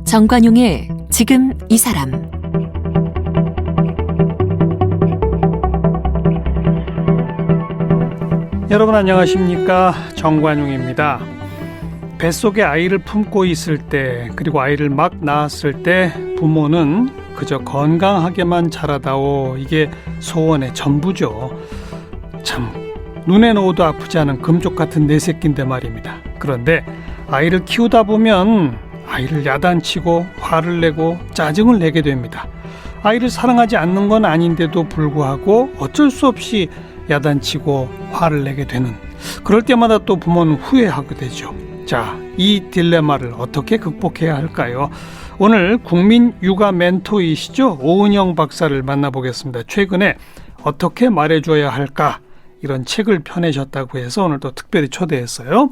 정관용의 지금 이 사람. 여러분 안녕하십니까? 정관용입니다. 뱃속에 아이를 품고 있을 때, 그리고 아이를 막 낳았을 때 부모는 그저 건강하게만 자라다오, 이게 소원의 전부죠. 참 눈에 넣어도 아프지 않은 금쪽 같은 내 새끼인데 말입니다. 그런데 아이를 키우다 보면 아이를 야단치고 화를 내고 짜증을 내게 됩니다. 아이를 사랑하지 않는 건 아닌데도 불구하고 어쩔 수 없이 야단치고 화를 내게 되는, 그럴 때마다 또 부모는 후회하게 되죠. 자, 이 딜레마를 어떻게 극복해야 할까요? 오늘 국민 육아 멘토이시죠, 오은영 박사를 만나보겠습니다. 최근에 어떻게 말해줘야 할까, 이런 책을 펴내셨다고 해서 오늘 또 특별히 초대했어요.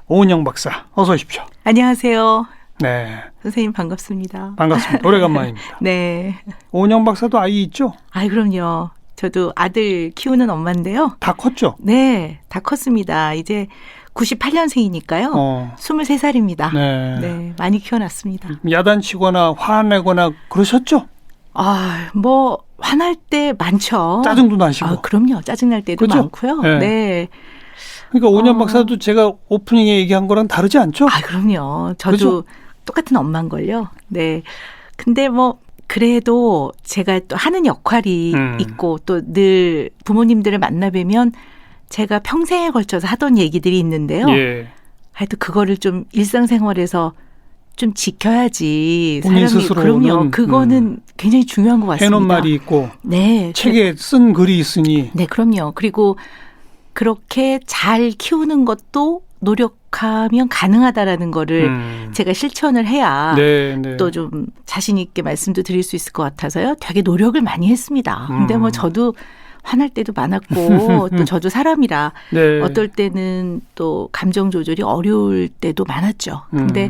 오은영 박사, 어서 오십시오. 안녕하세요. 네, 선생님 반갑습니다. 반갑습니다. 오래간만입니다. 네. 오은영 박사도 아이 있죠? 아, 그럼요. 저도 아들 키우는 엄마인데요. 다 컸죠? 네, 다 컸습니다. 이제 98년생이니까요. 23살입니다. 네. 네, 많이 키워놨습니다. 야단치거나 화내거나 그러셨죠? 아, 뭐 화날 때 많죠. 짜증도 나시고. 아, 그럼요. 짜증날 때도 그렇죠? 많고요. 네. 네. 그러니까 오은영 박사도 제가 오프닝에 얘기한 거랑 다르지 않죠? 아, 그럼요. 저도 그죠? 똑같은 엄마인걸요. 네. 근데 뭐 그래도 제가 또 하는 역할이 있고 또 늘 부모님들을 만나뵈면 제가 평생에 걸쳐서 하던 얘기들이 있는데요. 예. 하여튼 그거를 좀 일상생활에서 좀 지켜야지. 본인 사람이, 스스로는, 그럼요. 그거는 굉장히 중요한 것 같습니다. 해놓은 말이 있고, 네. 책에 쓴 글이 있으니. 네, 그럼요. 그리고 그렇게 잘 키우는 것도 노력하면 가능하다라는 거를 제가 실천을 해야 네, 네. 또 좀 자신 있게 말씀도 드릴 수 있을 것 같아서요. 되게 노력을 많이 했습니다. 근데 뭐 저도 화날 때도 많았고 또 저도 사람이라 네. 어떨 때는 또 감정 조절이 어려울 때도 많았죠. 근데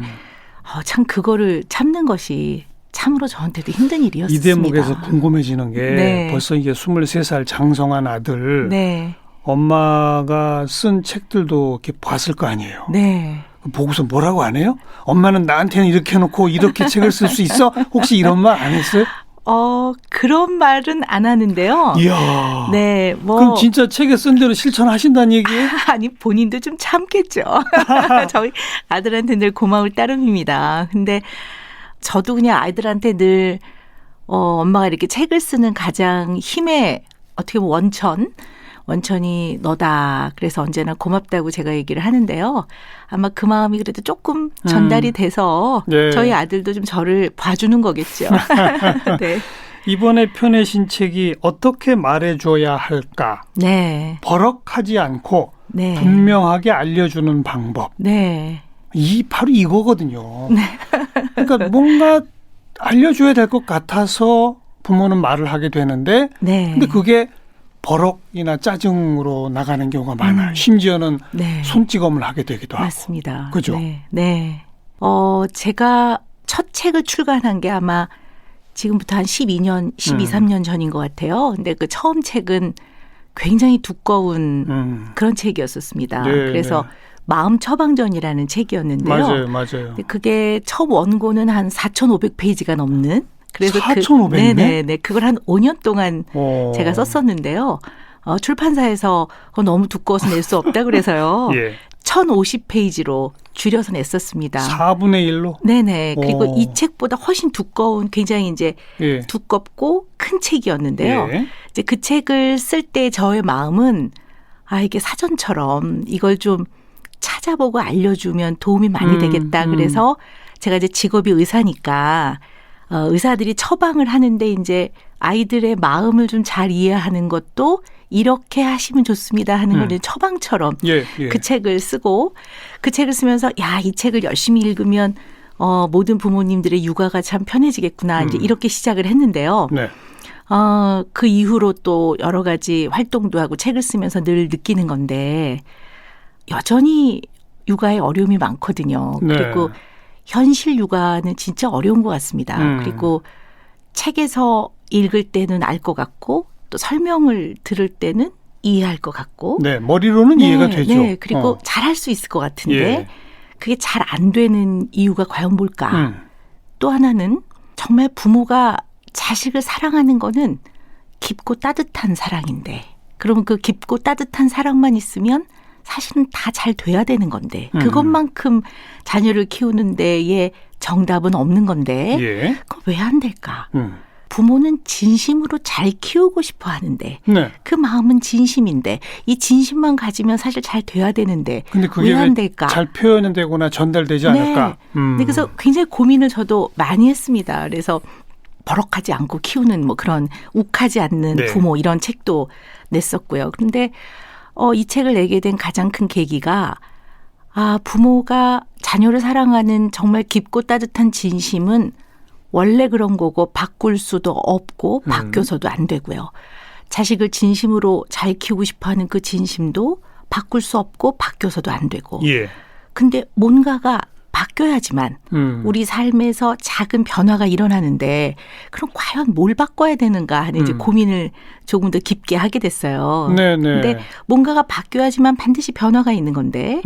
참 그거를 참는 것이 참으로 저한테도 힘든 일이었습니다. 이 대목에서 궁금해지는 게 네. 벌써 이게 23살 장성한 아들, 네. 엄마가 쓴 책들도 이렇게 봤을 거 아니에요. 네. 보고서 뭐라고 안 해요? 엄마는 나한테는 이렇게 해놓고 이렇게 책을 쓸 수 있어? 혹시 이런 말 안 했어요? 그런 말은 안 하는데요. 이야. 네, 뭐. 그럼 진짜 책에 쓴 대로 실천하신다는 얘기예요? 아니, 본인도 좀 참겠죠. 저희 아들한테 늘 고마울 따름입니다. 근데 저도 그냥 아이들한테 늘, 엄마가 이렇게 책을 쓰는 가장 힘의 어떻게 보면 원천이 너다. 그래서 언제나 고맙다고 제가 얘기를 하는데요. 아마 그 마음이 그래도 조금 전달이 돼서 네. 저희 아들도 좀 저를 봐주는 거겠죠. 네. 이번에 펴내신 책이 어떻게 말해줘야 할까? 네. 버럭하지 않고 네. 분명하게 알려주는 방법. 네. 바로 이거거든요. 네. 그러니까 뭔가 알려줘야 될 것 같아서 부모는 말을 하게 되는데, 네. 근데 그게 버럭이나 짜증으로 나가는 경우가 많아요. 심지어는 네. 손찌검을 하게 되기도 하고. 맞습니다. 그죠? 네. 네. 제가 첫 책을 출간한 게 아마 지금부터 한 12년, 13년 전인 것 같아요. 근데 그 처음 책은 굉장히 두꺼운 그런 책이었었습니다. 네, 그래서 네. 마음 처방전이라는 책이었는데요. 맞아요. 그게 첫 원고는 한 4,500페이지가 넘는. 그래서 4,500네? 네네. 그걸 한 5년 동안 제가 썼었는데요. 출판사에서 너무 두꺼워서 낼 수 없다 그래서요. 예. 1,050페이지로 줄여서 냈었습니다. 4분의 1로? 네네. 그리고 이 책보다 훨씬 두꺼운 굉장히 이제 예. 두껍고 큰 책이었는데요. 예. 이제 그 책을 쓸 때 저의 마음은 이게 사전처럼 이걸 좀 찾아보고 알려주면 도움이 많이 되겠다. 그래서 제가 이제 직업이 의사니까 의사들이 처방을 하는데 이제 아이들의 마음을 좀 잘 이해하는 것도 이렇게 하시면 좋습니다 하는 걸 처방처럼 예. 그 책을 쓰고 그 책을 쓰면서 이 책을 열심히 읽으면 모든 부모님들의 육아가 참 편해지겠구나 이제 이렇게 시작을 했는데요. 네. 그 이후로 또 여러 가지 활동도 하고 책을 쓰면서 늘 느끼는 건데 여전히 육아에 어려움이 많거든요. 네. 그리고 현실 육아는 진짜 어려운 것 같습니다. 그리고 책에서 읽을 때는 알 것 같고 또 설명을 들을 때는 이해할 것 같고. 네, 머리로는 네, 이해가 되죠. 네, 그리고 잘할 수 있을 것 같은데 예. 그게 잘 안 되는 이유가 과연 뭘까? 또 하나는 정말 부모가 자식을 사랑하는 거는 깊고 따뜻한 사랑인데 그러면 그 깊고 따뜻한 사랑만 있으면 사실은 다 잘 돼야 되는 건데 그것만큼 자녀를 키우는 데에 정답은 없는 건데 예. 그거 왜 안 될까? 부모는 진심으로 잘 키우고 싶어 하는데 네. 그 마음은 진심인데 이 진심만 가지면 사실 잘 돼야 되는데 근데 그게 왜 안 될까? 잘 표현되거나 전달되지 않을까? 네, 그래서 굉장히 고민을 저도 많이 했습니다. 그래서 버럭하지 않고 키우는 뭐 그런 욱하지 않는 네. 부모 이런 책도 냈었고요. 그런데 이 책을 내게 된 가장 큰 계기가 부모가 자녀를 사랑하는 정말 깊고 따뜻한 진심은 원래 그런 거고 바꿀 수도 없고 바뀌어서도 안 되고요. 자식을 진심으로 잘 키우고 싶어하는 그 진심도 바꿀 수 없고 바뀌어서도 안 되고. 예. 근데 뭔가가 바뀌어야지만 우리 삶에서 작은 변화가 일어나는데 그럼 과연 뭘 바꿔야 되는가 하는 이제 고민을 조금 더 깊게 하게 됐어요. 네네. 근데 뭔가가 바뀌어야지만 반드시 변화가 있는 건데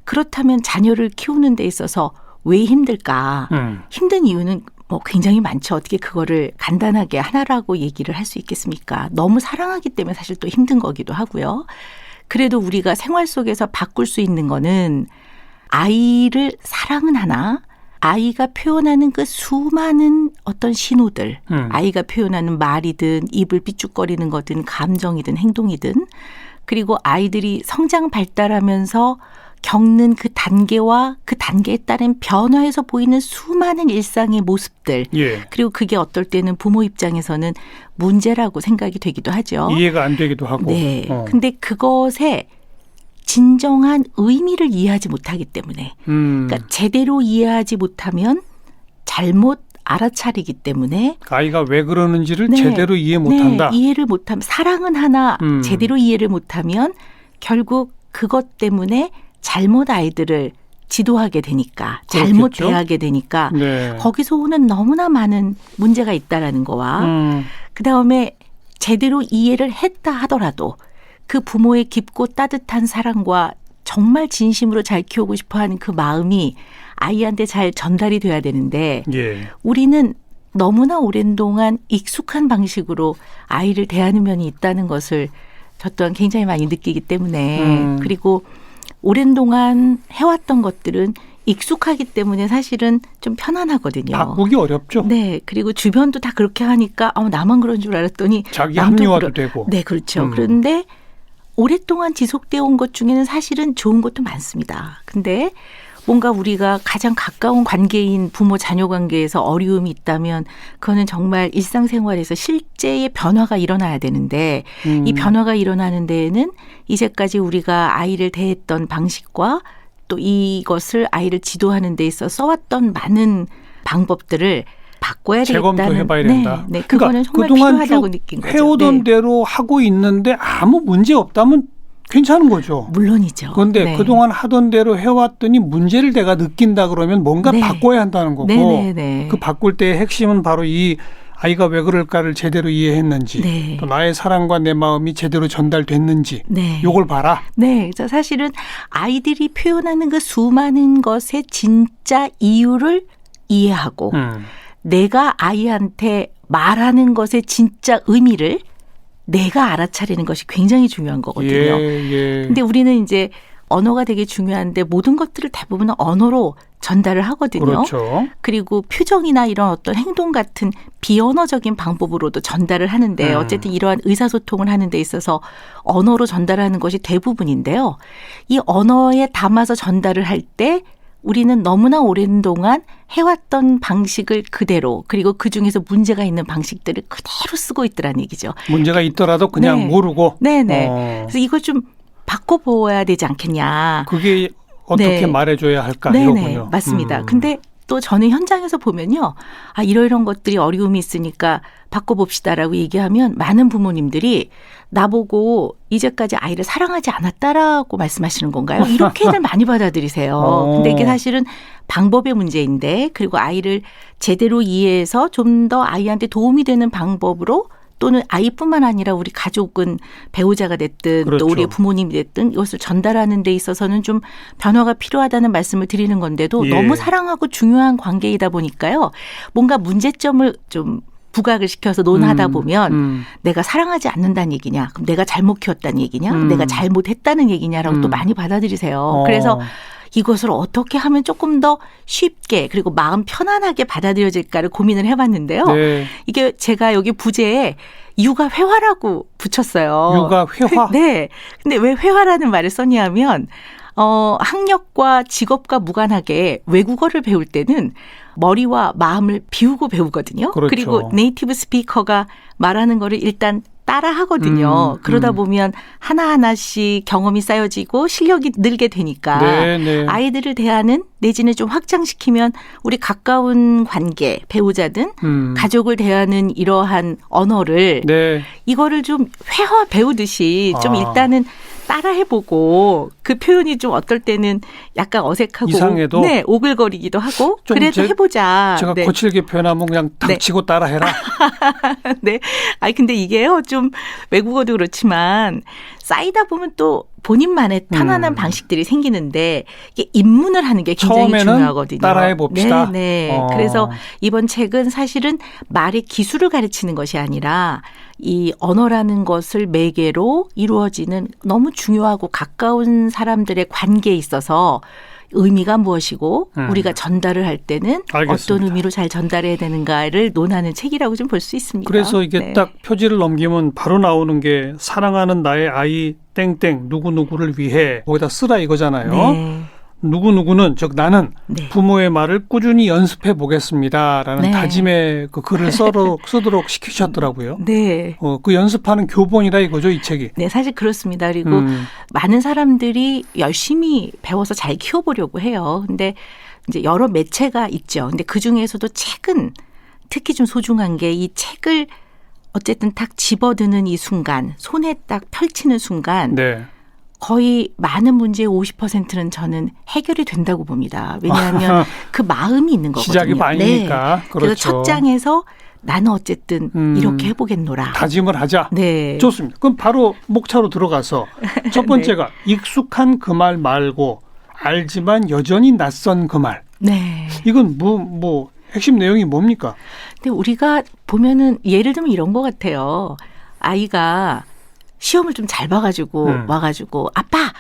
그렇다면 자녀를 키우는 데 있어서 왜 힘들까? 힘든 이유는 뭐 굉장히 많죠. 어떻게 그거를 간단하게 하나라고 얘기를 할 수 있겠습니까? 너무 사랑하기 때문에 사실 또 힘든 거기도 하고요. 그래도 우리가 생활 속에서 바꿀 수 있는 거는 아이를 사랑은 하나 아이가 표현하는 그 수많은 어떤 신호들 아이가 표현하는 말이든 입을 삐죽거리는 거든 감정이든 행동이든 그리고 아이들이 성장 발달하면서 겪는 그 단계와 그 단계에 따른 변화에서 보이는 수많은 일상의 모습들 예. 그리고 그게 어떨 때는 부모 입장에서는 문제라고 생각이 되기도 하죠. 이해가 안 되기도 하고. 네. 근데 그것에 진정한 의미를 이해하지 못하기 때문에 그러니까 제대로 이해하지 못하면 잘못 알아차리기 때문에 아이가 왜 그러는지를 네. 제대로 이해 못한다. 네. 이해를 못하면 사랑은 하나 제대로 이해를 못하면 결국 그것 때문에 잘못 아이들을 지도하게 되니까 잘못 그렇겠죠? 대하게 되니까 네. 거기서 오는 너무나 많은 문제가 있다라는 거와 그다음에 제대로 이해를 했다 하더라도 그 부모의 깊고 따뜻한 사랑과 정말 진심으로 잘 키우고 싶어하는 그 마음이 아이한테 잘 전달이 돼야 되는데 예. 우리는 너무나 오랜 동안 익숙한 방식으로 아이를 대하는 면이 있다는 것을 저 또한 굉장히 많이 느끼기 때문에 그리고 오랜 동안 해왔던 것들은 익숙하기 때문에 사실은 좀 편안하거든요. 바꾸기 어렵죠. 네. 그리고 주변도 다 그렇게 하니까 나만 그런 줄 알았더니 자기 남도 합리화도 되고. 네. 그렇죠. 그런데 오랫동안 지속되어 온 것 중에는 사실은 좋은 것도 많습니다. 근데 뭔가 우리가 가장 가까운 관계인 부모 자녀 관계에서 어려움이 있다면 그거는 정말 일상생활에서 실제의 변화가 일어나야 되는데 이 변화가 일어나는 데에는 이제까지 우리가 아이를 대했던 방식과 또 이것을 아이를 지도하는 데 있어 써왔던 많은 방법들을 바꿔야 되겠다는. 재검토 해봐야 된다. 네, 그거는 정말 그동안 필요하다고 쭉 느낀 거죠. 해오던 네. 대로 하고 있는데 아무 문제 없다면 괜찮은 거죠. 물론이죠. 그런데 네. 그동안 하던 대로 해왔더니 문제를 내가 느낀다 그러면 뭔가 네. 바꿔야 한다는 거고 네. 그 바꿀 때의 핵심은 바로 이 아이가 왜 그럴까를 제대로 이해했는지 네. 또 나의 사랑과 내 마음이 제대로 전달됐는지 네. 요걸 봐라. 네. 그래서 사실은 아이들이 표현하는 그 수많은 것의 진짜 이유를 이해하고 내가 아이한테 말하는 것의 진짜 의미를 내가 알아차리는 것이 굉장히 중요한 거거든요. 예. 근데 우리는 이제 언어가 되게 중요한데 모든 것들을 대부분 언어로 전달을 하거든요. 그렇죠. 그리고 표정이나 이런 어떤 행동 같은 비언어적인 방법으로도 전달을 하는데 어쨌든 이러한 의사소통을 하는 데 있어서 언어로 전달하는 것이 대부분인데요. 이 언어에 담아서 전달을 할 때 우리는 너무나 오랜 동안 해왔던 방식을 그대로 그리고 그중에서 문제가 있는 방식들을 그대로 쓰고 있더라는 얘기죠. 문제가 있더라도 그냥 네. 모르고. 네네. 그래서 이걸 좀 바꿔보아야 되지 않겠냐. 그게 어떻게 네. 말해줘야 할까 네네. 이거군요. 맞습니다. 근데 또 저는 현장에서 보면요. 이런 것들이 어려움이 있으니까 바꿔봅시다라고 얘기하면 많은 부모님들이 나보고 이제까지 아이를 사랑하지 않았다라고 말씀하시는 건가요? 이렇게들 많이 받아들이세요. 근데 이게 사실은 방법의 문제인데 그리고 아이를 제대로 이해해서 좀 더 아이한테 도움이 되는 방법으로 또는 아이뿐만 아니라 우리 가족은 배우자가 됐든 그렇죠. 또 우리의 부모님이 됐든 이것을 전달하는 데 있어서는 좀 변화가 필요하다는 말씀을 드리는 건데도 예. 너무 사랑하고 중요한 관계이다 보니까요. 뭔가 문제점을 좀 부각을 시켜서 논하다 보면 내가 사랑하지 않는다는 얘기냐, 그럼 내가 잘못 키웠다는 얘기냐, 내가 잘못했다는 얘기냐라고 또 많이 받아들이세요. 그래서 이것을 어떻게 하면 조금 더 쉽게 그리고 마음 편안하게 받아들여질까를 고민을 해봤는데요. 네. 이게 제가 여기 부제에 육아회화라고 붙였어요. 육아회화? 네. 근데 왜 회화라는 말을 썼냐면 학력과 직업과 무관하게 외국어를 배울 때는 머리와 마음을 비우고 배우거든요. 그렇죠. 그리고 네이티브 스피커가 말하는 거를 일단 따라 하거든요. 그러다 보면 하나하나씩 경험이 쌓여지고 실력이 늘게 되니까 네. 아이들을 대하는 내지는 좀 확장시키면 우리 가까운 관계, 배우자든 가족을 대하는 이러한 언어를 네. 이거를 좀 회화 배우듯이 좀 일단은 따라해보고 그 표현이 좀 어떨 때는 약간 어색하고 이상해도 네, 오글거리기도 하고 좀 그래도 해보자. 제가 네. 거칠게 표현하면 그냥 닥치고 따라해라. 네. 근데 이게요, 좀 외국어도 그렇지만 쌓이다 보면 또 본인만의 편안한 방식들이 생기는데 이게 입문을 하는 게 굉장히 처음에는 중요하거든요. 따라해 봅시다. 네. 그래서 이번 책은 사실은 말의 기술을 가르치는 것이 아니라 이 언어라는 것을 매개로 이루어지는 너무 중요하고 가까운 사람들의 관계에 있어서 의미가 무엇이고 우리가 전달을 할 때는 알겠습니다. 어떤 의미로 잘 전달해야 되는가를 논하는 책이라고 좀 볼 수 있습니다. 그래서 이게 네. 딱 표지를 넘기면 바로 나오는 게 사랑하는 나의 아이 땡땡 누구누구를 위해 거기다 쓰라 이거잖아요. 네. 누구누구는 즉 나는 네. 부모의 말을 꾸준히 연습해 보겠습니다라는 네. 다짐의 그 글을 쓰도록 시키셨더라고요. 네. 그 연습하는 교본이라 이거죠, 이 책이. 네, 사실 그렇습니다. 그리고 많은 사람들이 열심히 배워서 잘 키워보려고 해요. 근데 이제 여러 매체가 있죠. 근데 그 중에서도 책은 특히 좀 소중한 게 이 책을 어쨌든 딱 집어드는 이 순간, 손에 딱 펼치는 순간 네. 거의 많은 문제의 50%는 저는 해결이 된다고 봅니다. 왜냐하면 그 마음이 있는 거거든요. 시작이 많이니까. 네. 그렇죠. 그래서 첫 장에서 나는 어쨌든 이렇게 해보겠노라. 다짐을 하자. 네. 좋습니다. 그럼 바로 목차로 들어가서 첫 번째가 익숙한 그 말 말고 알지만 여전히 낯선 그 말. 네. 이건 뭐 핵심 내용이 뭡니까? 근데 우리가 보면은 예를 들면 이런 것 같아요. 아이가 시험을 좀 잘 봐가지고 와가지고 아빠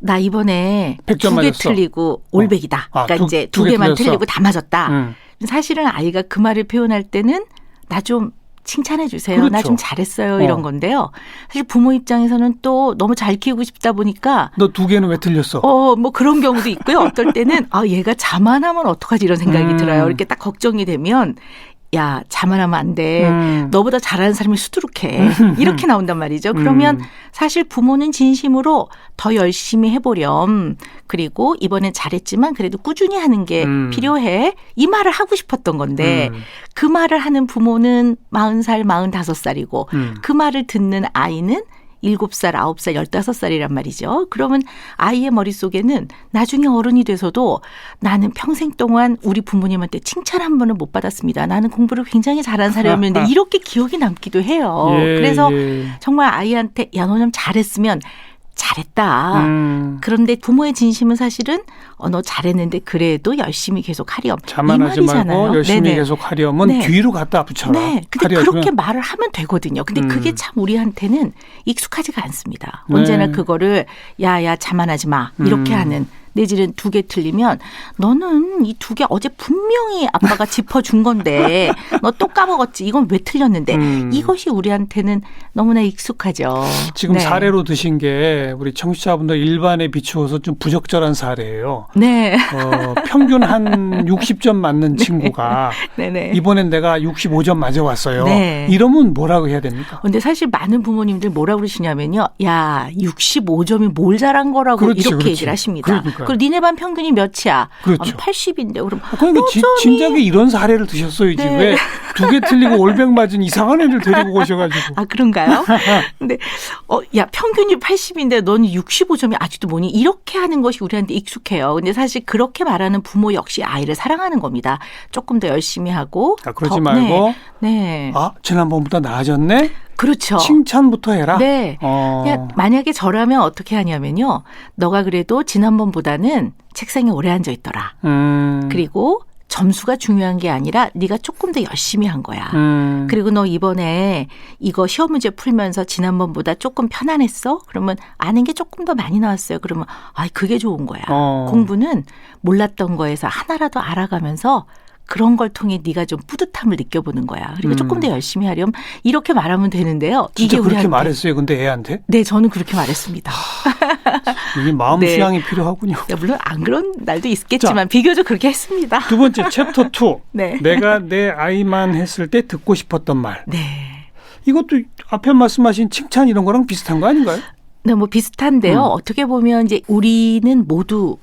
나 이번에 100점 2개 맞았어. 틀리고 올백이다. 그러니까 이제 두 2개만 개 틀리고 다 맞았다. 음. 사실은 아이가 그 말을 표현할 때는 나 좀 칭찬해 주세요. 그렇죠. 나 좀 잘했어요. 이런 건데요. 사실 부모 입장에서는 또 너무 잘 키우고 싶다 보니까 너 2개는 왜 틀렸어? 뭐 그런 경우도 있고요. 어떨 때는 얘가 자만하면 어떡하지 이런 생각이 들어요. 이렇게 딱 걱정이 되면 야, 자만하면 안 돼. 너보다 잘하는 사람이 수두룩해. 이렇게 나온단 말이죠. 그러면 사실 부모는 진심으로 더 열심히 해보렴. 그리고 이번엔 잘했지만 그래도 꾸준히 하는 게 필요해. 이 말을 하고 싶었던 건데 그 말을 하는 부모는 40살, 45살이고 그 말을 듣는 아이는 7살, 9살, 15살이란 말이죠. 그러면 아이의 머릿속에는 나중에 어른이 돼서도 나는 평생 동안 우리 부모님한테 칭찬 한 번은 못 받았습니다. 나는 공부를 굉장히 잘한 사람이었는데 이렇게 기억이 남기도 해요. 그래서 정말 아이한테 야, 너 좀 잘했으면 잘했다. 그런데 부모의 진심은 사실은 너 잘했는데 그래도 열심히 계속 하렴. 자만하지 이 말이잖아요. 말고 열심히 네네. 계속 하려면 네. 뒤로 갖다 붙여라. 네. 근데 그렇게 말을 하면 되거든요. 근데 그게 참 우리한테는 익숙하지가 않습니다. 언제나 그거를 야야 자만하지 마. 이렇게 하는. 내지는 2개 틀리면 너는 이 2개 어제 분명히 아빠가 짚어준 건데 너 또 까먹었지. 이건 왜 틀렸는데. 이것이 우리한테는 너무나 익숙하죠. 지금 네. 사례로 드신 게 우리 청취자분들 일반에 비추어서 좀 부적절한 사례예요. 네. 평균 한 60점 맞는 친구가 네네. 이번엔 내가 65점 맞아왔어요. 네. 이러면 뭐라고 해야 됩니까? 근데 사실 많은 부모님들 뭐라고 그러시냐면요. 야, 65점이 뭘 잘한 거라고 그렇지, 이렇게 그렇지. 얘기를 하십니다. 그러니까. 그러니까요. 그리고 니네 반 평균이 몇이야? 그렇죠. 80인데 그럼 그러니까 진작에 이런 사례를 드셨어야지. 네. 왜 두 개 틀리고 올백 맞은 이상한 애들 데리고 오셔가지고. 아, 그런가요? 근데, 야, 평균이 80인데 너는 65점이 아직도 뭐니? 이렇게 하는 것이 우리한테 익숙해요. 근데 사실 그렇게 말하는 부모 역시 아이를 사랑하는 겁니다. 조금 더 열심히 하고. 아, 그러지 말고. 네. 아, 지난번보다 나아졌네? 그렇죠. 칭찬부터 해라? 네. 그냥 만약에 저라면 어떻게 하냐면요. 너가 그래도 지난번보다는 책상에 오래 앉아 있더라. 그리고 점수가 중요한 게 아니라 네가 조금 더 열심히 한 거야. 그리고 너 이번에 이거 시험 문제 풀면서 지난번보다 조금 편안했어? 그러면 아는 게 조금 더 많이 나왔어요. 그러면 그게 좋은 거야. 공부는 몰랐던 거에서 하나라도 알아가면서 그런 걸 통해 네가 좀 뿌듯함을 느껴보는 거야. 그리고 조금 더 열심히 하려면 이렇게 말하면 되는데요. 진짜 이게 그렇게 우리한테. 말했어요? 근데 애한테? 네, 저는 그렇게 말했습니다. 이게 마음 네. 수양이 필요하군요. 물론 안 그런 날도 있겠지만 비교적 그렇게 했습니다. 두 번째 챕터 2. 네. 내가 내 아이만 했을 때 듣고 싶었던 말. 네. 이것도 앞에 말씀하신 칭찬 이런 거랑 비슷한 거 아닌가요? 네, 뭐 비슷한데요. 어떻게 보면 이제 우리는 모두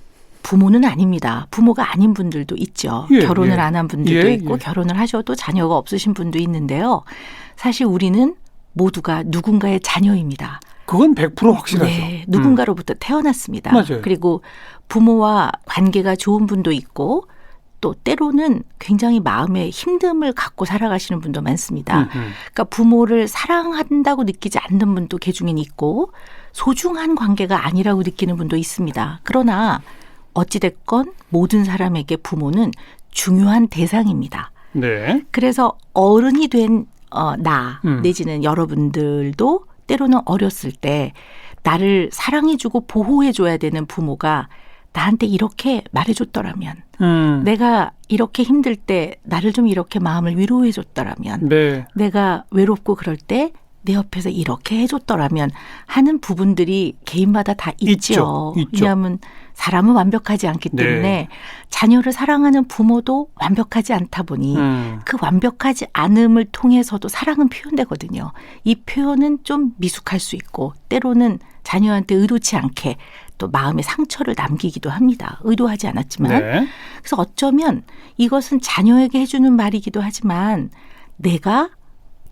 부모는 아닙니다. 부모가 아닌 분들도 있죠. 예, 결혼을 예. 안 한 분들도 예, 있고 예. 결혼을 하셔도 자녀가 없으신 분도 있는데요. 사실 우리는 모두가 누군가의 자녀입니다. 그건 100% 확실하죠. 네, 누군가로부터 태어났습니다. 맞아요. 그리고 부모와 관계가 좋은 분도 있고 또 때로는 굉장히 마음에 힘듦을 갖고 살아가시는 분도 많습니다. 그러니까 부모를 사랑한다고 느끼지 않는 분도 개중엔 있고 소중한 관계가 아니라고 느끼는 분도 있습니다. 그러나 어찌됐건 모든 사람에게 부모는 중요한 대상입니다. 네. 그래서 어른이 된 나 내지는 여러분들도 때로는 어렸을 때 나를 사랑해주고 보호해줘야 되는 부모가 나한테 이렇게 말해줬더라면 내가 이렇게 힘들 때 나를 좀 이렇게 마음을 위로해줬더라면 네. 내가 외롭고 그럴 때 내 옆에서 이렇게 해줬더라면 하는 부분들이 개인마다 다 있죠. 있죠. 왜냐하면 사람은 완벽하지 않기 때문에 네. 자녀를 사랑하는 부모도 완벽하지 않다 보니 그 완벽하지 않음을 통해서도 사랑은 표현되거든요. 이 표현은 좀 미숙할 수 있고 때로는 자녀한테 의도치 않게 또 마음의 상처를 남기기도 합니다. 의도하지 않았지만. 네. 그래서 어쩌면 이것은 자녀에게 해주는 말이기도 하지만 내가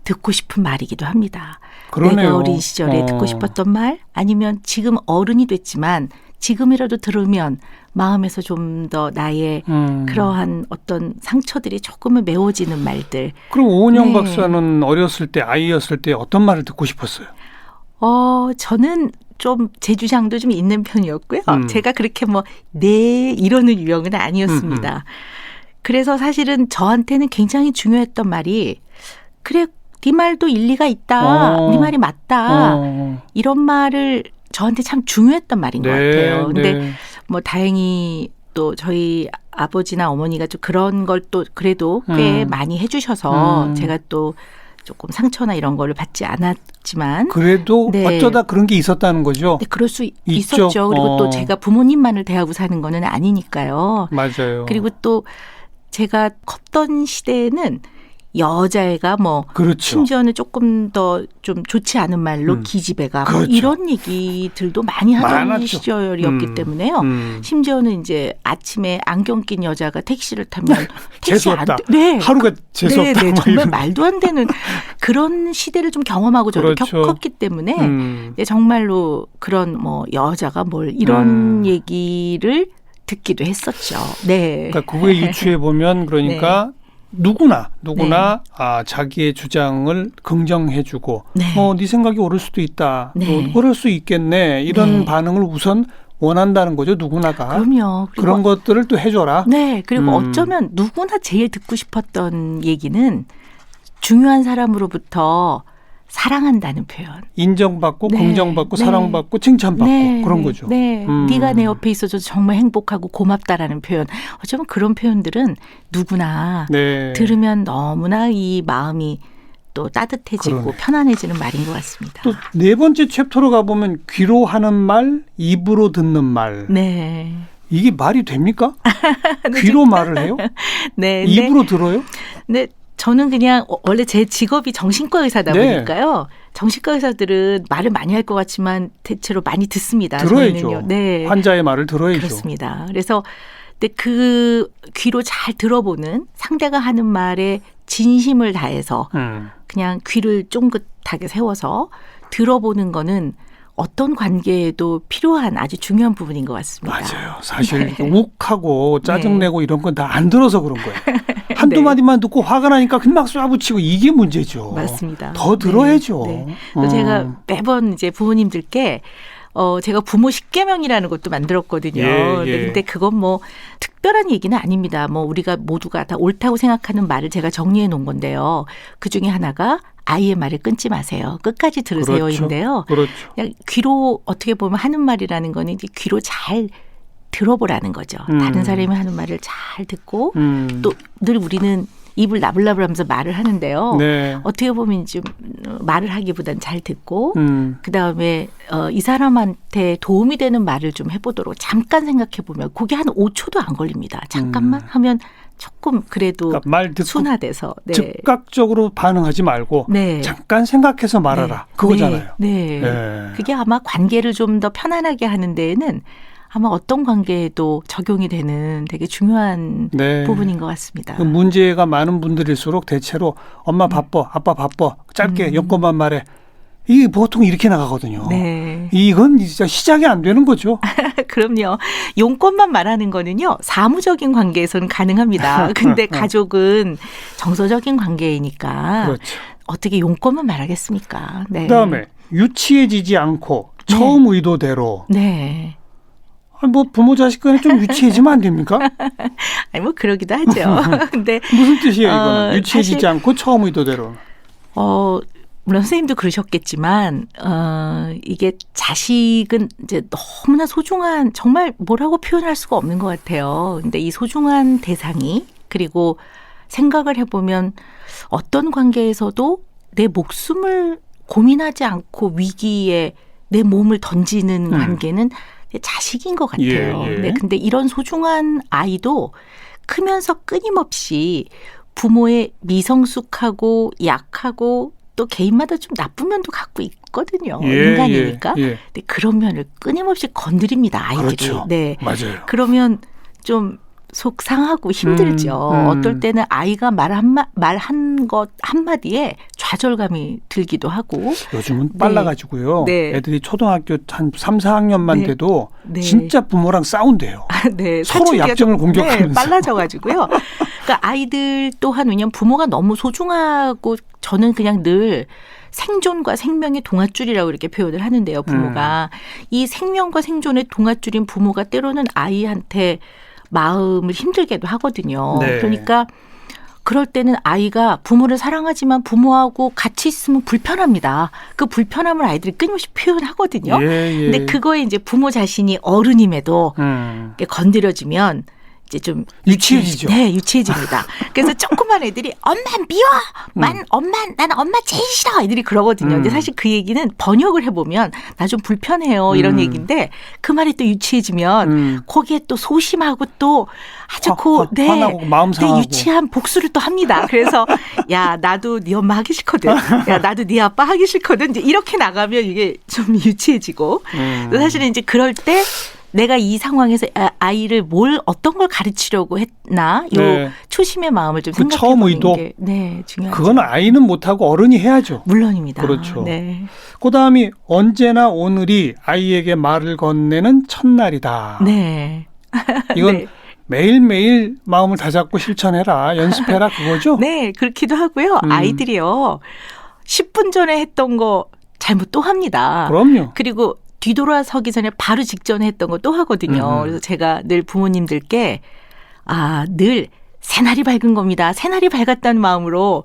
듣고 싶은 말이기도 합니다. 그러네요. 내가 어린 시절에 듣고 싶었던 말 아니면 지금 어른이 됐지만 지금이라도 들으면 마음에서 좀 더 나의 그러한 어떤 상처들이 조금은 메워지는 말들. 그럼 오은영 네. 박사는 어렸을 때 아이였을 때 어떤 말을 듣고 싶었어요? 저는 좀 제 주장도 좀 있는 편이었고요. 제가 그렇게 이러는 유형은 아니었습니다. 그래서 사실은 저한테는 굉장히 중요했던 말이 그래 네 말도 일리가 있다. 네 말이 맞다. 이런 말을 저한테 참 중요했던 말인 것 같아요. 근데 다행히 또 저희 아버지나 어머니가 좀 그런 걸 또 그래도 꽤 많이 해주셔서 제가 또 조금 상처나 이런 거를 받지 않았지만 그래도 네. 어쩌다 그런 게 있었다는 거죠? 네, 그럴 수 있죠. 있었죠. 그리고 또 제가 부모님만을 대하고 사는 거는 아니니까요. 맞아요. 그리고 또 제가 컸던 시대에는 여자애가 그렇죠. 심지어는 조금 더 좀 좋지 않은 말로 기집애가 그렇죠. 이런 얘기들도 많이 하던 많았죠. 시절이었기 때문에요. 심지어는 이제 아침에 안경 낀 여자가 택시를 타면 택시 재수없다. 네. 하루가 재수없다. 네, 정말 말도 안 되는 그런 시대를 좀 경험하고 저도 그렇죠. 겪었기 때문에 네, 정말로 그런 음. 여자가 이런 얘기를 듣기도 했었죠. 네. 그러니까 그거에 유추해 보면 그러니까 누구나 자기의 주장을 긍정해주고 네. 네 생각이 옳을 수도 있다. 네. 그럴 수 있겠네. 이런 네. 반응을 우선 원한다는 거죠. 누구나가. 그럼요. 그리고 그런 것들을 또 해줘라. 네. 그리고 어쩌면 누구나 제일 듣고 싶었던 얘기는 중요한 사람으로부터 사랑한다는 표현. 인정받고 네. 긍정받고 네. 사랑받고 칭찬받고 네. 그런 거죠. 네. 네가 내 옆에 있어줘서 정말 행복하고 고맙다라는 표현. 어쩌면 그런 표현들은 누구나 네. 들으면 너무나 이 마음이 또 따뜻해지고 그러네. 편안해지는 말인 것 같습니다. 또 네 번째 챕터로 가보면 귀로 하는 말, 입으로 듣는 말. 네. 이게 말이 됩니까? 귀로 말을 해요? 네. 입으로 들어요? 네. 저는 그냥 원래 제 직업이 정신과 의사다 네. 보니까요. 정신과 의사들은 말을 많이 할 것 같지만 대체로 많이 듣습니다. 들어야죠. 저희는요. 네. 환자의 말을 들어야죠. 그렇습니다. 그래서 근데 그 귀로 잘 들어보는 상대가 하는 말에 진심을 다해서 그냥 귀를 쫑긋하게 세워서 들어보는 거는 어떤 관계에도 필요한 아주 중요한 부분인 것 같습니다. 맞아요. 사실 네. 욱하고 짜증내고 이런 건 다 안 들어서 그런 거예요. 한두 네. 마디만 듣고 화가 나니까 그냥 막 쏴붙이고 이게 문제죠. 맞습니다. 더 들어야죠. 네. 그래서 제가 매번 이제 부모님들께 제가 부모 10계명이라는 것도 만들었거든요. 예. 근데 그건 뭐 특별한 얘기는 아닙니다. 뭐 우리가 모두가 다 옳다고 생각하는 말을 제가 정리해 놓은 건데요. 그 중에 하나가 아이의 말을 끊지 마세요. 끝까지 들으세요인데요. 그렇죠. 그냥 귀로 어떻게 보면 하는 말이라는 거는 이제 귀로 잘 들어보라는 거죠. 다른 사람이 하는 말을 잘 듣고 또 늘 우리는 입을 나불나불하면서 말을 하는데요. 네. 어떻게 보면 좀 말을 하기보단 잘 듣고 그다음에 이 사람한테 도움이 되는 말을 좀 해보도록 잠깐 생각해보면 그게 한 5초도 안 걸립니다. 잠깐만 하면 조금 그래도 그러니까 말 듣고 순화돼서 네. 즉각적으로 반응하지 말고 네. 잠깐 생각해서 말하라. 네. 그거잖아요. 네. 네. 그게 아마 관계를 좀 더 편안하게 하는 데에는 아마 어떤 관계에도 적용이 되는 되게 중요한 네. 부분인 것 같습니다. 그 문제가 많은 분들일수록 대체로 엄마 바빠, 아빠 바빠, 짧게 여건만 말해. 이게 보통 이렇게 나가거든요. 네. 이건 진짜 시작이 안 되는 거죠. 그럼요. 용건만 말하는 거는요. 사무적인 관계에서는 가능합니다. 근데 가족은 정서적인 관계이니까 그렇죠. 어떻게 용건만 말하겠습니까? 네. 그다음에 유치해지지 않고 처음 의도대로. 네. 아니, 뭐 부모 자식 간에 좀 유치해지면 안 됩니까? 아니 뭐 그러기도 하죠. 근데 무슨 뜻이에요 이거는? 유치해지지 사실, 않고 처음 의도대로. 물론 선생님도 그러셨겠지만 이게 자식은 이제 너무나 소중한 정말 뭐라고 표현할 수가 없는 것 같아요. 근데 이 소중한 대상이 그리고 생각을 해보면 어떤 관계에서도 내 목숨을 고민하지 않고 위기에 내 몸을 던지는 관계는 자식인 것 같아요. 예. 네, 근데 이런 소중한 아이도 크면서 끊임없이 부모의 미성숙하고 약하고 또 개인마다 좀 나쁜 면도 갖고 있거든요. 인간이니까. 근데 그런 면을 끊임없이 건드립니다. 아이들이. 그렇죠. 네. 맞아요. 그러면 좀 속상하고 힘들죠. 어떨 때는 아이가 말 것 한마디에 좌절감이 들기도 하고. 요즘은 빨라가지고요. 네. 애들이 초등학교 한 3, 4학년만 네. 돼도 네. 진짜 부모랑 싸운대요. 네, 서로 사춘기가 약점을 좀, 공격하면서. 네, 빨라져가지고요. 그러니까 아이들 또한 왜냐하면 부모가 너무 소중하고 저는 그냥 늘 생존과 생명의 동아줄이라고 이렇게 표현을 하는데요. 부모가. 이 생명과 생존의 동아줄인 부모가 때로는 아이한테 마음을 힘들게도 하거든요. 네. 그러니까 그럴 때는 아이가 부모를 사랑하지만 부모하고 같이 있으면 불편합니다. 그 불편함을 아이들이 끊임없이 표현하거든요. 근데 그거에 이제 부모 자신이 어른임에도 이렇게 건드려지면 이제 좀 유치해지죠. 네, 유치해집니다. 그래서 조그만 애들이 엄마 미워, 나는 엄마 제일 싫어. 애들이 그러거든요. 근데 사실 그 얘기는 번역을 해보면 나 좀 불편해요 이런 얘기인데 그 말이 또 유치해지면 거기에 또 소심하고 또 아주 화나고 마음 상하고 유치한 복수를 또 합니다. 그래서 야 나도 네 엄마 하기 싫거든. 야 나도 네 아빠 하기 싫거든. 이제 이렇게 나가면 이게 좀 유치해지고 사실은 이제 그럴 때. 내가 이 상황에서 아이를 어떤 걸 가르치려고 했나 요 초심의 마음을 좀 생각해 보는 게 네, 중요하죠. 그건 아이는 못하고 어른이 해야죠. 물론입니다. 그렇죠. 네. 그다음이 언제나 오늘이 아이에게 말을 건네는 첫날이다. 네. 이건 네. 매일매일 마음을 다잡고 실천해라. 연습해라 그거죠? 네. 그렇기도 하고요. 아이들이요. 10분 전에 했던 거 잘못 또 합니다. 그럼요. 그리고 뒤돌아서기 전에 바로 직전에 했던 거 또 하거든요. 그래서 제가 늘 부모님들께 늘 새날이 밝은 겁니다. 새날이 밝았다는 마음으로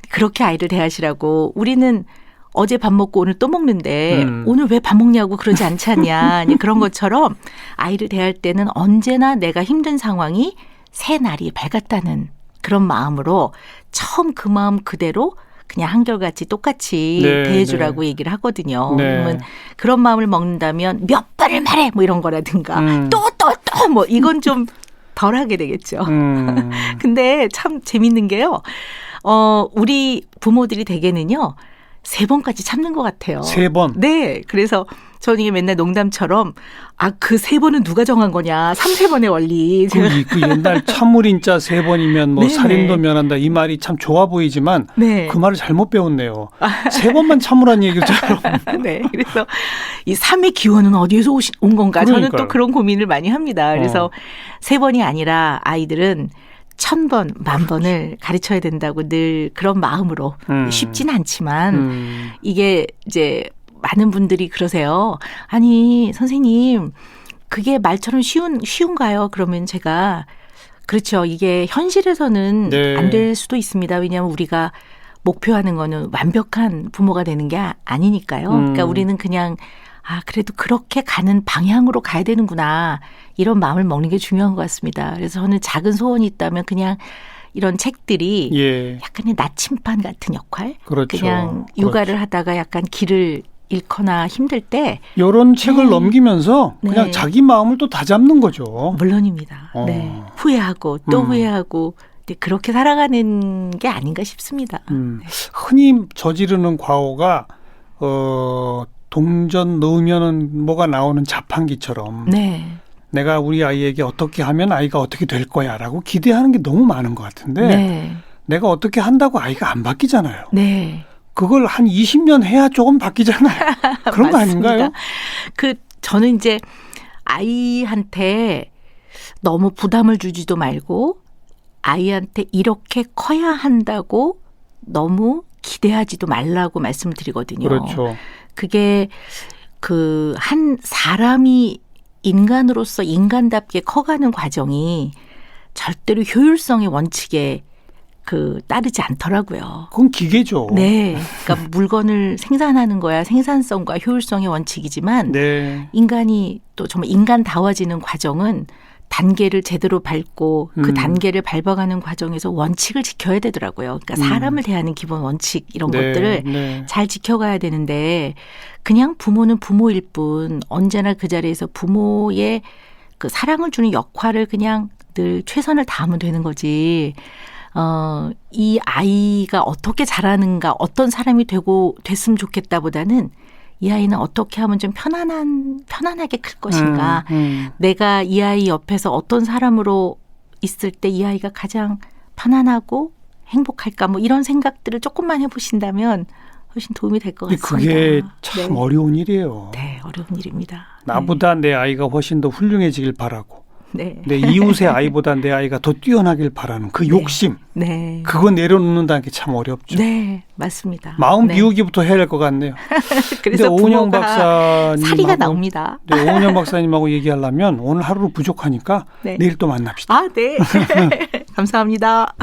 그렇게 아이를 대하시라고. 우리는 어제 밥 먹고 오늘 또 먹는데 오늘 왜 밥 먹냐고 그러지 않지 않냐. 그런 것처럼 아이를 대할 때는 언제나 내가 힘든 상황이 새날이 밝았다는 그런 마음으로 처음 그 마음 그대로 그냥 한결같이 똑같이 대해주라고 얘기를 하거든요. 그러면 그런 마음을 먹는다면 몇 번을 말해 뭐 이런 거라든가 또 뭐 이건 좀 덜 하게 되겠죠. 근데 참 재밌는 게요. 우리 부모들이 대개는요. 3번까지 참는 것 같아요. 3번. 네. 그래서 저는 이게 맨날 농담처럼 그 3번은 누가 정한 거냐. 3-3번의 원리. 그 옛날 참물인자 3번이면 뭐 네네. 살인도 면한다 이 말이 참 좋아 보이지만 네. 그 말을 잘못 배웠네요. 3번만 참으란 얘기처럼. 네. 그래서 이 3의 기원은 어디에서 온 건가. 저는 그러니까요. 또 그런 고민을 많이 합니다. 그래서 3번이 아니라 아이들은 1000번, 10,000번을 가르쳐야 된다고 늘 그런 마음으로 쉽진 않지만 이게 이제 많은 분들이 그러세요. 아니, 선생님, 그게 말처럼 쉬운가요? 그러면 제가 그렇죠. 이게 현실에서는 네. 안 될 수도 있습니다. 왜냐하면 우리가 목표하는 거는 완벽한 부모가 되는 게 아니니까요. 그러니까 우리는 그냥 그래도 그렇게 가는 방향으로 가야 되는구나. 이런 마음을 먹는 게 중요한 것 같습니다. 그래서 저는 작은 소원이 있다면 그냥 이런 책들이 예. 약간의 나침반 같은 역할. 그렇죠. 그냥 육아를 하다가 약간 길을 잃거나 힘들 때 이런 책을 넘기면서 네. 그냥 자기 마음을 또 다잡는 거죠. 물론입니다. 네. 후회하고 또 후회하고 그렇게 살아가는 게 아닌가 싶습니다. 흔히 저지르는 과오가 동전 넣으면은 뭐가 나오는 자판기처럼 네. 내가 우리 아이에게 어떻게 하면 아이가 어떻게 될 거야라고 기대하는 게 너무 많은 것 같은데 네. 내가 어떻게 한다고 아이가 안 바뀌잖아요. 네. 그걸 한 20년 해야 조금 바뀌잖아요. 그런 거 아닌가요? 저는 이제 아이한테 너무 부담을 주지도 말고 아이한테 이렇게 커야 한다고 너무 기대하지도 말라고 말씀을 드리거든요. 그렇죠. 그게 한 사람이 인간으로서 인간답게 커가는 과정이 절대로 효율성의 원칙에 따르지 않더라고요. 그건 기계죠. 네. 그러니까 물건을 생산하는 거야 생산성과 효율성의 원칙이지만 네. 인간이 또 정말 인간다워지는 과정은 단계를 제대로 밟고 그 단계를 밟아가는 과정에서 원칙을 지켜야 되더라고요. 그러니까 사람을 대하는 기본 원칙 이런 네, 것들을 네. 잘 지켜가야 되는데 그냥 부모는 부모일 뿐 언제나 그 자리에서 부모의 그 사랑을 주는 역할을 그냥 늘 최선을 다하면 되는 거지. 이 아이가 어떻게 자라는가 어떤 사람이 됐으면 좋겠다보다는 이 아이는 어떻게 하면 좀 편안하게 클 것인가. 내가 이 아이 옆에서 어떤 사람으로 있을 때 이 아이가 가장 편안하고 행복할까. 뭐 이런 생각들을 조금만 해보신다면 훨씬 도움이 될 것 같습니다. 그게 참 네. 어려운 일이에요. 네, 어려운 일입니다. 나보다 내 아이가 훨씬 더 훌륭해지길 바라고 네. 내 이웃의 아이보다 내 아이가 더 뛰어나길 바라는 그 욕심. 네. 그거 내려놓는다는 게 참 어렵죠. 네, 맞습니다. 마음 네. 비우기부터 해야 될 것 같네요. 그래서 근데 오은영 부모가 박사님하고 사리가 나옵니다. 네, 오은영 박사님하고 얘기하려면 오늘 하루로 부족하니까 네. 내일 또 만납시다. 네. 감사합니다.